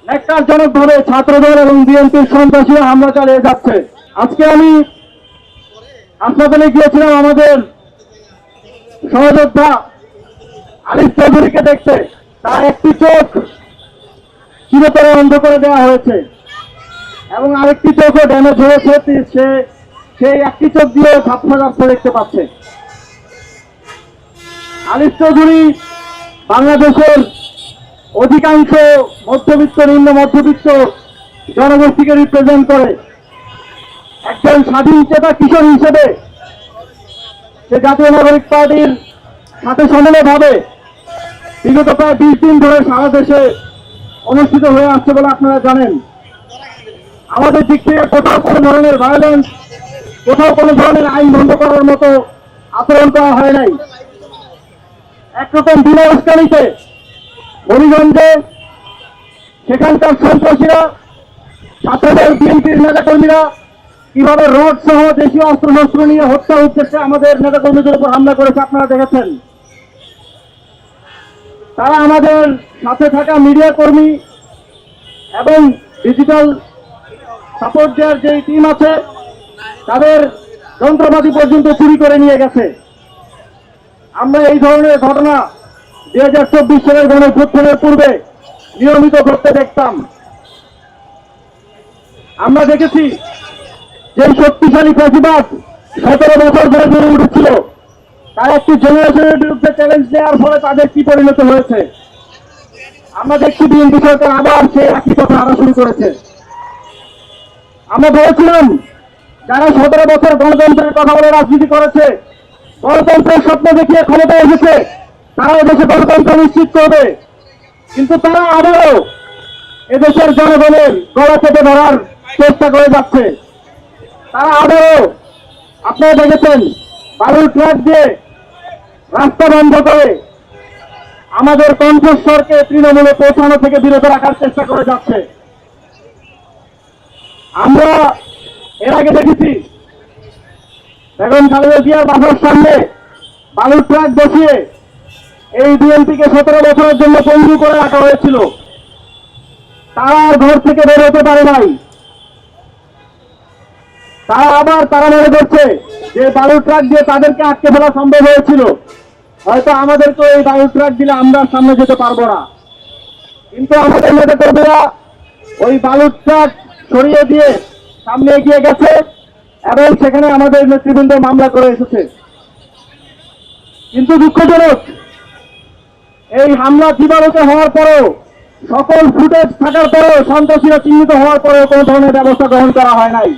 ন্যাক্কারজনকভাবে ছাত্রদল এবং বিএনপির সন্ত্রাসীরা হামলা চালিয়ে যাচ্ছে। আজকে আমি হাসপাতালে গিয়েছিলাম আমাদের সহযোদ্ধা আলিফ চৌধুরীকে দেখতে। তার একটি চোখ চিরতরে অন্ধ করে দেওয়া হয়েছে এবং আরেকটি চোখও ড্যামেজ হয়েছে। সেই একটি চোখ দিয়ে ঝাপসা ঝাপসা দেখতে পাচ্ছে। আলিফ চৌধুরী বাংলাদেশের অধিকাংশ মধ্যবিত্ত নিম্ন মধ্যবিত্ত জনগোষ্ঠীকে রিপ্রেজেন্ট করে। একজন স্বাধীন চেতা কিশোর হিসেবে সে জাতীয় নাগরিক পার্টির সাথে সমন্বয়ভাবে বিগত প্রায় 20 দিন ধরে সারা দেশে অনুষ্ঠিত হয়ে আসছে বলে আপনারা জানেন। আমাদের দিক থেকে কোথাও কোনো ধরনের ভায়োলেন্স, কোথাও কোনো ধরনের আইন ভঙ্গ করার মতো আচরণ করা হয় নাই। একরকম বিনা উস্কানিতে হরিগঞ্জে সেখানকার সন্ত্রাসীরা, ছাত্রদের বিএনপির নেতাকর্মীরা কিভাবে রড সহ দেশীয় অস্ত্রশস্ত্র নিয়ে হত্যা উদ্দেশ্যে আমাদের নেতাকর্মীদের উপর হামলা করেছে আপনারা দেখেছেন। তারা আমাদের সাথে থাকা মিডিয়া কর্মী এবং ডিজিটাল সাপোর্ট দেওয়ার যে টিম আছে তাদের যন্ত্রপাতি পর্যন্ত চুরি করে নিয়ে গেছে। আমরা এই ধরনের ঘটনা 2024 সালের গণঅভ্যুত্থানের পূর্বে নিয়মিত ঘটতে দেখতাম। আমরা দেখেছি যে শক্তিশালী ফ্যাসিবাদ 17 বছর ধরে গড়ে উঠেছিল, তার একটি জেনারেশনের বিরুদ্ধে চ্যালেঞ্জ নেওয়ার ফলে তাদের কি পরিণত হয়েছে। আমরা দেখছি বিএনপি সরকার আবার সে একই কথা হারা শুরু করেছে। আমরা বলেছিলাম যারা 17 বছর গণতন্ত্রের কথা বলে রাজনীতি করেছে, গণতন্ত্রের স্বপ্ন দেখিয়ে ক্ষমতায় এসেছে, তারা এদেশে গণতন্ত্র নিশ্চিত করবে, কিন্তু তারা আবারও এদেশের জনগণের গলা চেপে ধরার চেষ্টা করে যাচ্ছে। তারা আবারও, আপনারা দেখেছেন, বালুর ট্রাক দিয়ে রাস্তা বন্ধ করে আমাদের কণ্ঠস্বরকে তৃণমূলে পৌঁছানো থেকে বিরত রাখার চেষ্টা করে যাচ্ছে। আমরা এর আগে দেখেছি বেগম খালেদা জিয়ার বাসার সামনে বালুর ট্রাক বসিয়ে এই বিএনপিকে 17 বছরের জন্য পঙ্গু করে রাখা হয়েছিল। তারা আর ঘর থেকে বের হতে পারে নাই। তারা মনে করছে যে বালুর ট্রাক দিয়ে তাদেরকে আটকে ফেলা সম্ভব হয়েছিল, হয়তো আমাদেরকে এই বালুর ট্রাক দিলে আমরা সামনে যেতে পারবো না। কিন্তু আমাদের নেতাকর্মীরা ওই বালুর ট্রাক সরিয়ে দিয়ে সামনে এগিয়ে গেছে এবং সেখানে আমাদের নেতৃবৃন্দ মামলা করে এসেছে। কিন্তু দুঃখজনক, এই হামলা দিবালোকে হওয়ার পরেও, সকল ফুটেজ থাকার পরেও, সন্ত্রাসীরা চিহ্নিত হওয়ার পরেও কোনো ধরনের ব্যবস্থা গ্রহণ করা হয় নাই।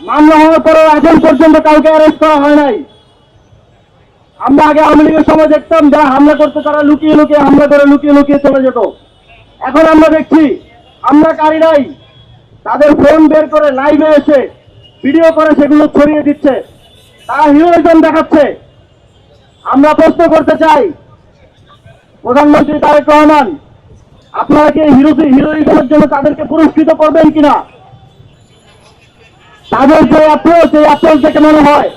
মামলা হওয়ার পরেও এখন পর্যন্ত কাউকে অ্যারেস্ট করা হয় নাই। আমরা আগে আওয়ামী লীগের সময় দেখতাম যারা হামলা করতে তারা লুকিয়ে লুকিয়ে হামলা করে লুকিয়ে লুকিয়ে চলে যেত। এখন আমরা দেখছি হামলাকারীরাই তাদের ফোন বের করে লাইভে এসে ভিডিও করে সেগুলো ছড়িয়ে দিচ্ছে, তারা হিরোইজম দেখাচ্ছে। আমরা প্রশ্ন করতে চাই, প্রধানমন্ত্রী তারেক রহমান, আপনারা কি হিরোইজমের জন্য তাদেরকে পুরস্কৃত করবেন কিনা? তাদের যে অ্যাপ্রোচ, এই অ্যাপ্রোচ দেখে মনে হয়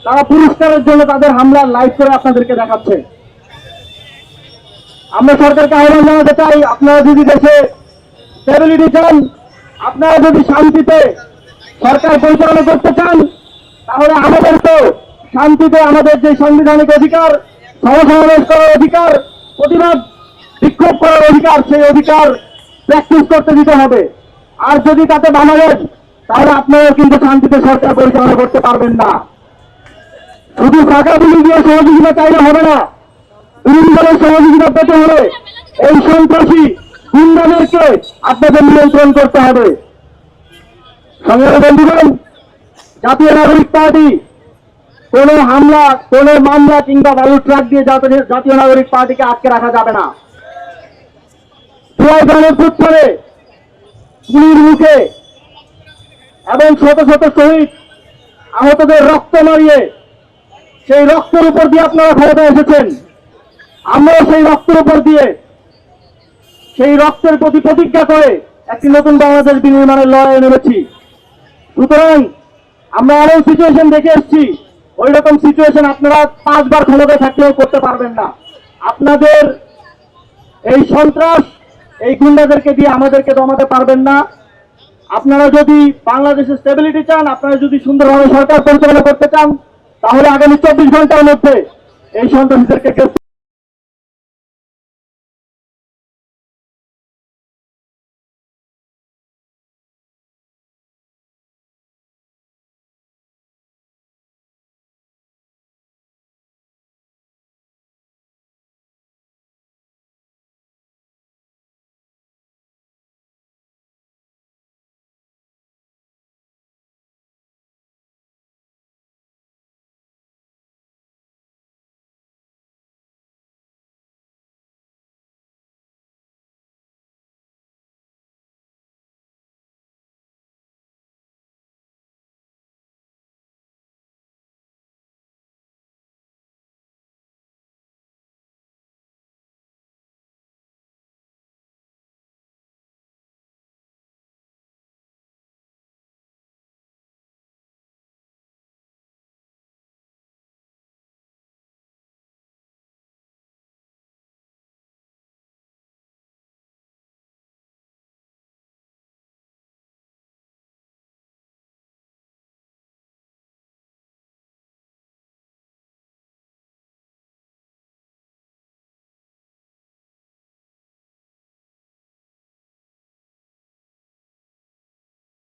তারা পুরস্কারের জন্য তাদের হামলার লাইভ করে আপনাদেরকে দেখাচ্ছে। আমরা সরকারকে আহ্বান জানাতে চাই, আপনারা যদি দেশে স্টেবিলিটি চান, আপনারা যদি শান্তিতে সরকার পরিচালনা করতে চান, তাহলে আমাদের তো শান্তিতে আমাদের যে সাংবিধানিক অধিকার, সমাবেশ করার অধিকার, প্রতিবাদ বিক্ষোভ করার অধিকার, সেই অধিকার প্র্যাকটিস করতে দিতে হবে। আর যদি তাতে বাধা দেন, তাহলে আপনারা কিন্তু শান্তিতে সরকার পরিচালনা করতে পারবেন না। শুধু ফাঁকা গুলি দিয়ে সহযোগিতা চাইলে হবে না, বিভিন্ন দলের সহযোগিতা পেতে হলে এই সন্ত্রাসী গুন্ডাদেরকে আপনাদের নিয়ন্ত্রণ করতে হবে। সংগ্রামী বন্ধুগণ, জাতীয় নাগরিক পার্টি কোন হামলা, কোন মামলা কিংবা বালুর ট্রাক দিয়ে জাতীয় নাগরিক পার্টিকে আটকে রাখা যাবে না। জুলাই গণঅভ্যুত্থানে গুলির মুখে এবং শত শত শহীদ আহতদের রক্ত মারিয়ে সেই রক্তের উপর দিয়ে আপনারা ক্ষমতায় এসেছেন। আমরাও সেই রক্তের উপর দিয়ে, সেই রক্তের প্রতি প্রতিজ্ঞা করে একটি নতুন বাংলাদেশ বিনির্মাণের লড়াইয়ে নেমেছি। সুতরাং আমরা এমন সিচুয়েশন দেখে এসেছি, ওই রকম সিচুয়েশন আপনারা 5 বার ক্ষমতায় থাকলেও করতে পারবেন না। আপনাদের এই সন্ত্রাস, এই গুন্ডাদেরকে দিয়ে আমাদেরকে দমাতে পারবেন না। আপনারা যদি বাংলাদেশের স্টেবিলিটি চান, আপনারা যদি সুন্দরভাবে সরকার পরিচালনা করতে চান, তাহলে আগামী 24 ঘন্টার মধ্যে এই সন্ত্রাসীদেরকে